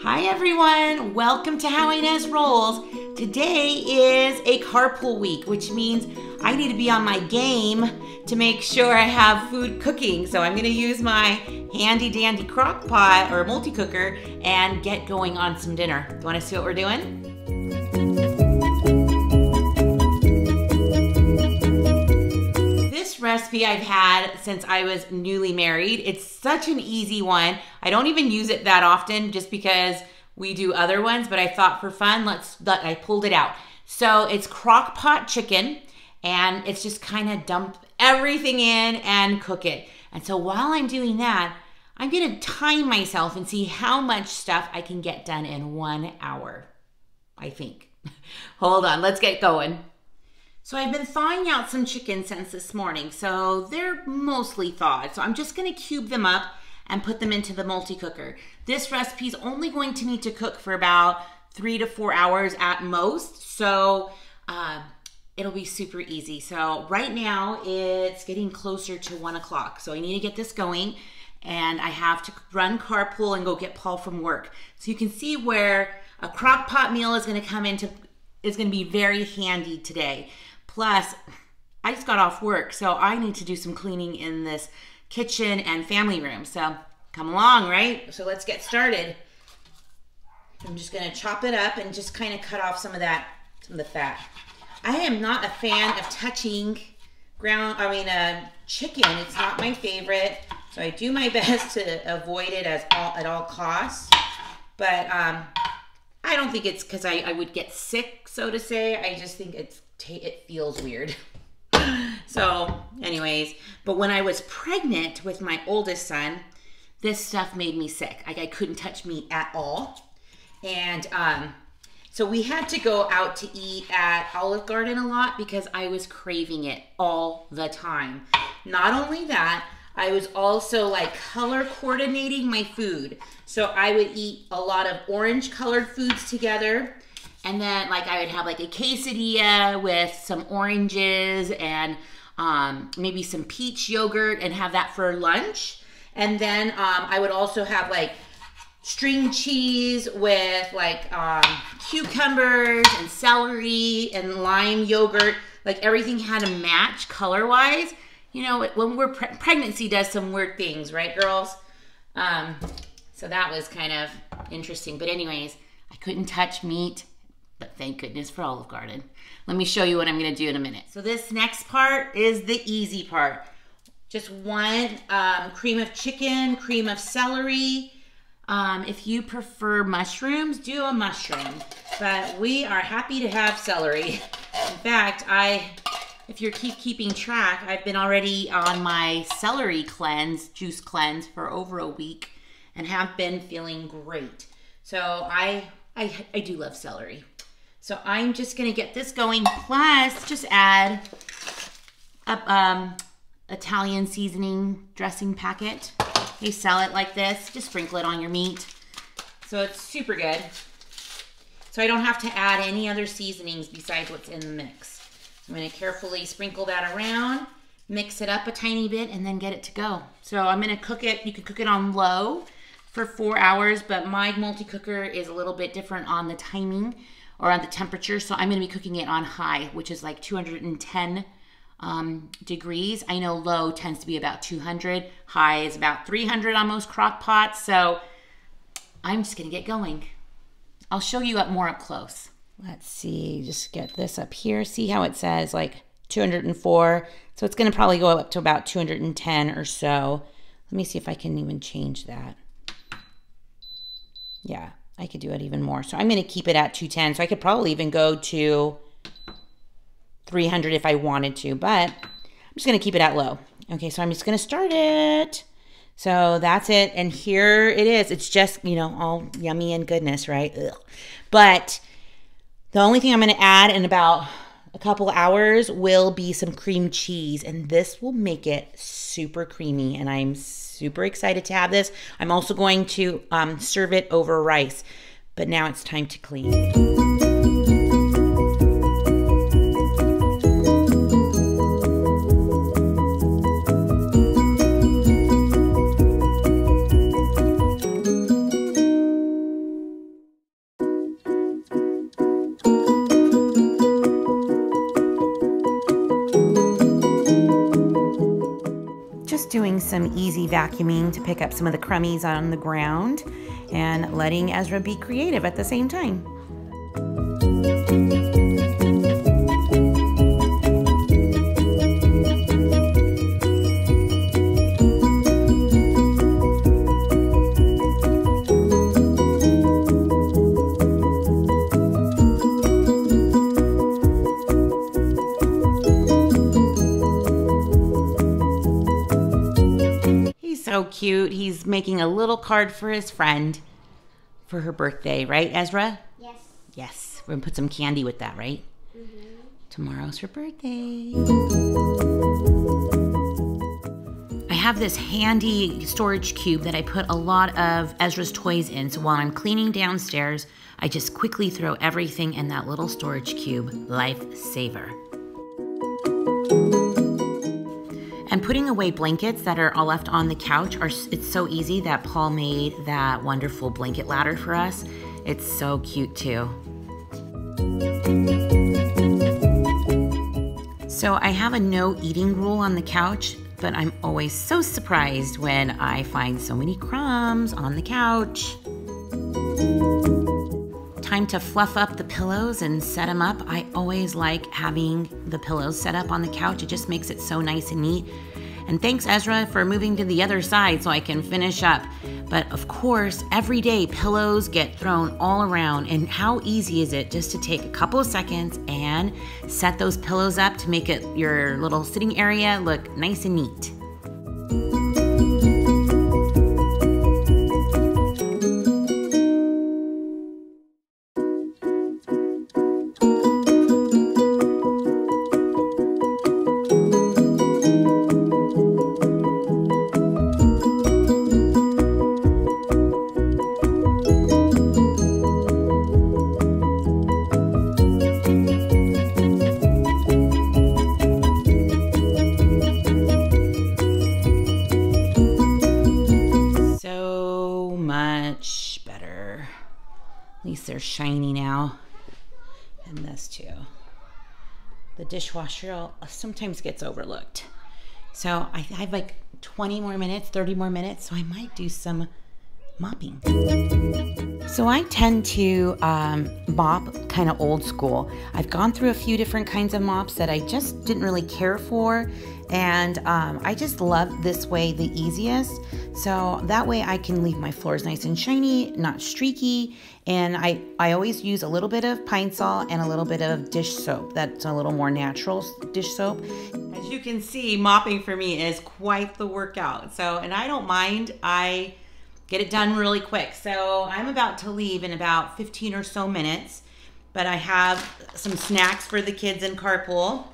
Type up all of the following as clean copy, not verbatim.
Hi everyone, welcome to How Ines Rolls. Today is a carpool week, which means I need to be on my game to make sure I have food cooking. So I'm gonna use my handy dandy crock pot or multi-cooker and get going on some dinner. Do you wanna see what we're doing? This recipe I've had since I was newly married. It's such an easy one. I don't even use it that often just because we do other ones, but I thought for fun, I pulled it out. So it's crock pot chicken, and it's just kind of dump everything in and cook it. And so while I'm doing that, I'm gonna time myself and see how much stuff I can get done in 1 hour, I think. Hold on, let's get going. So I've been thawing out some chicken since this morning, so they're mostly thawed. So I'm just gonna cube them up and put them into the multi-cooker. This recipe is only going to need to cook for about 3 to 4 hours at most, so it'll be super easy. So right now it's getting closer to 1 o'clock, so I need to get this going, and I have to run carpool and go get Paul from work. So you can see where a crock pot meal is gonna be very handy today. Plus, I just got off work, so I need to do some cleaning in this kitchen and family room. So come along, right? So let's get started. I'm just gonna chop it up and just kind of cut off some of the fat. I am not a fan of touching chicken. It's not my favorite. So I do my best to avoid it at all costs. But I don't think it's because I would get sick, so to say. I just think it feels weird. So anyways, but when I was pregnant with my oldest son, this stuff made me sick. I couldn't touch meat at all. And so we had to go out to eat at Olive Garden a lot because I was craving it all the time. Not only that, I was also like color coordinating my food. So I would eat a lot of orange colored foods together. And then like I would have like a quesadilla with some oranges and maybe some peach yogurt and have that for lunch. And then I would also have like string cheese with like cucumbers and celery and lime yogurt. Like everything had to match color-wise. You know, when we're pregnancy does some weird things, right, girls? So that was kind of interesting. But anyways, I couldn't touch meat. But thank goodness for Olive Garden. Let me show you what I'm gonna do in a minute. So this next part is the easy part. Just one cream of chicken, cream of celery. If you prefer mushrooms, do a mushroom. But we are happy to have celery. In fact, if you're keeping track, I've been already on my celery juice cleanse for over a week and have been feeling great. So I do love celery. So I'm just gonna get this going, plus just add a Italian seasoning dressing packet. They sell it like this, just sprinkle it on your meat. So it's super good. So I don't have to add any other seasonings besides what's in the mix. I'm gonna carefully sprinkle that around, mix it up a tiny bit, and then get it to go. So I'm gonna cook it, you can cook it on low for 4 hours, but my multi-cooker is a little bit different on the timing or on the temperature. So I'm gonna be cooking it on high, which is like 210 degrees. I know low tends to be about 200. High is about 300 on most crock pots. So I'm just gonna get going. I'll show you more up close. Let's see, just get this up here. See how it says like 204? So it's gonna probably go up to about 210 or so. Let me see if I can even change that. Yeah, I could do it even more. So I'm gonna keep it at 210. So I could probably even go to 300 if I wanted to, but I'm just gonna keep it at low. Okay, so I'm just gonna start it. So that's it, and here it is. It's just, you know, all yummy and goodness, right? Ugh. But the only thing I'm gonna add in about a couple hours will be some cream cheese, and this will make it super creamy, and I'm super excited to have this. I'm also going to serve it over rice, but now it's time to clean. doing some easy vacuuming to pick up some of the crummies on the ground and letting Ezra be creative at the same time. So cute. He's making a little card for his friend for her birthday, right, Ezra? Yes. Yes. We're gonna put some candy with that, right? Mm-hmm. Tomorrow's her birthday. I have this handy storage cube that I put a lot of Ezra's toys in, so while I'm cleaning downstairs, I just quickly throw everything in that little storage cube. Lifesaver. And putting away blankets that are all left on the couch, it's so easy that Paul made that wonderful blanket ladder for us. It's so cute too. So I have a no eating rule on the couch, but I'm always so surprised when I find so many crumbs on the couch. Time to fluff up the pillows and set them up. I always like having the pillows set up on the couch. It just makes it so nice and neat. And thanks, Ezra, for moving to the other side so I can finish up. But of course, every day pillows get thrown all around. And how easy is it just to take a couple of seconds and set those pillows up to make it your little sitting area look nice and neat. At least they're shiny now. And this too. The dishwasher sometimes gets overlooked. So I have like 20 more minutes, 30 more minutes, so I might do some mopping. So I tend to mop kind of old school. I've gone through a few different kinds of mops that I just didn't really care for, and I just love this way the easiest. So that way I can leave my floors nice and shiny, not streaky, and I always use a little bit of Pine Sol and a little bit of dish soap. That's a little more natural dish soap. As you can see, mopping for me is quite the workout. So, and I don't mind. I get it done really quick. So I'm about to leave in about 15 or so minutes, but I have some snacks for the kids in carpool.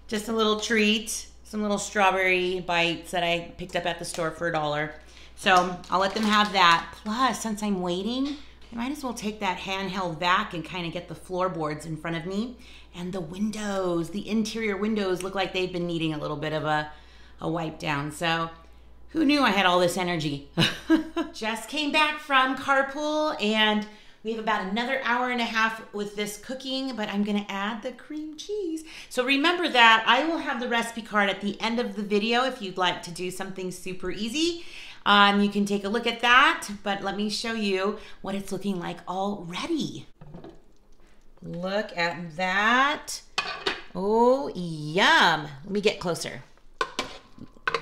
Just a little treat, some little strawberry bites that I picked up at the store for $1. So I'll let them have that. Plus, since I'm waiting, I might as well take that handheld vac and kind of get the floorboards in front of me. And the windows, the interior windows look like they've been needing a little bit of a wipe down. So who knew I had all this energy? Just came back from carpool and we have about another hour and a half with this cooking, but I'm gonna add the cream cheese. So remember that I will have the recipe card at the end of the video if you'd like to do something super easy. You can take a look at that, but let me show you what it's looking like already. Look at that. Oh, yum. Let me get closer.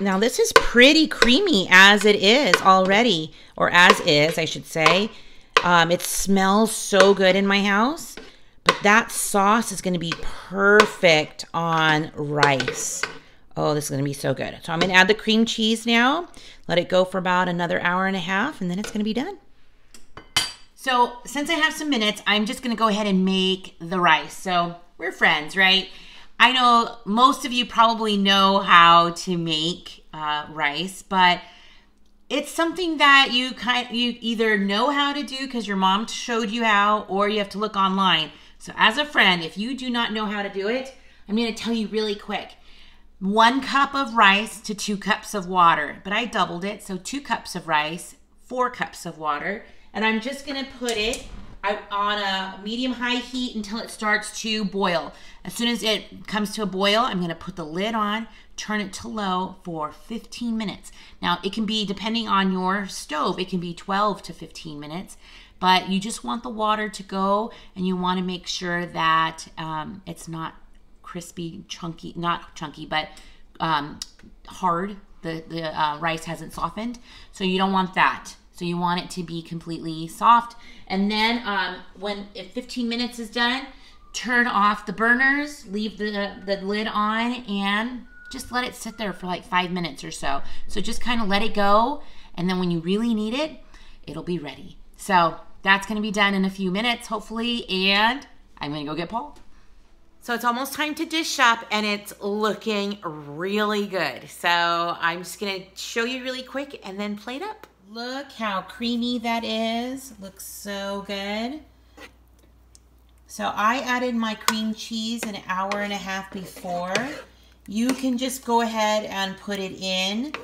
Now this is pretty creamy as it is already, or as is, I should say. It smells so good in my house, but that sauce is gonna be perfect on rice. Oh, this is gonna be so good. So I'm gonna add the cream cheese now, let it go for about another hour and a half, and then it's gonna be done. So since I have some minutes, I'm just gonna go ahead and make the rice. So we're friends, right? I know most of you probably know how to make rice, but it's something that you either know how to do because your mom showed you how, or you have to look online. So as a friend, if you do not know how to do it, I'm gonna tell you really quick. 1 cup of rice to 2 cups of water, but I doubled it, so 2 cups of rice, 4 cups of water, and I'm just gonna put it, on a medium-high heat until it starts to boil. As soon as it comes to a boil, I'm gonna put the lid on, turn it to low for 15 minutes. Now, it can be, depending on your stove, it can be 12 to 15 minutes, but you just want the water to go, and you wanna make sure that it's not crispy, chunky, not chunky, but hard. The rice hasn't softened, so you don't want that. So you want it to be completely soft. And then if 15 minutes is done, turn off the burners, leave the lid on, and just let it sit there for like 5 minutes or so. So just kind of let it go, and then when you really need it, it'll be ready. So that's gonna be done in a few minutes, hopefully, and I'm gonna go get Paul. So it's almost time to dish up, and it's looking really good. So I'm just gonna show you really quick and then plate up. Look how creamy that is. Looks so good. So I added my cream cheese an hour and a half before. You can just go ahead and put it in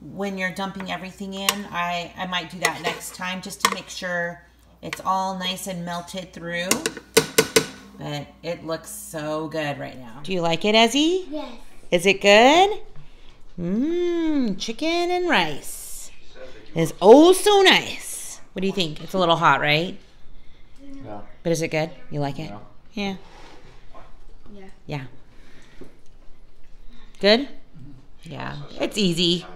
when you're dumping everything in. I might do that next time just to make sure it's all nice and melted through. But it looks so good right now. Do you like it, Ezzy? Yes. Is it good? Mmm, chicken and rice. It's oh so nice. What do you think? It's a little hot, right? Yeah. But is it good? You like it? Yeah. Yeah. Yeah. Yeah. Good? Yeah. It's easy.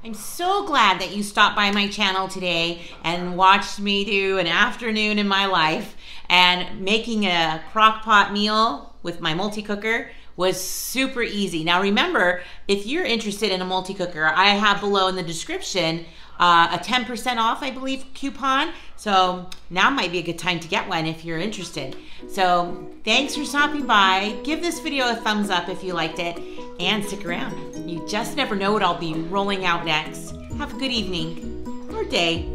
I'm so glad that you stopped by my channel today and watched me do an afternoon in my life. And making a crock pot meal with my multi-cooker was super easy. Now remember, if you're interested in a multi-cooker, I have below in the description a 10% off, I believe, coupon. So now might be a good time to get one if you're interested. So thanks for stopping by. Give this video a thumbs up if you liked it, and stick around. You just never know what I'll be rolling out next. Have a good evening or day.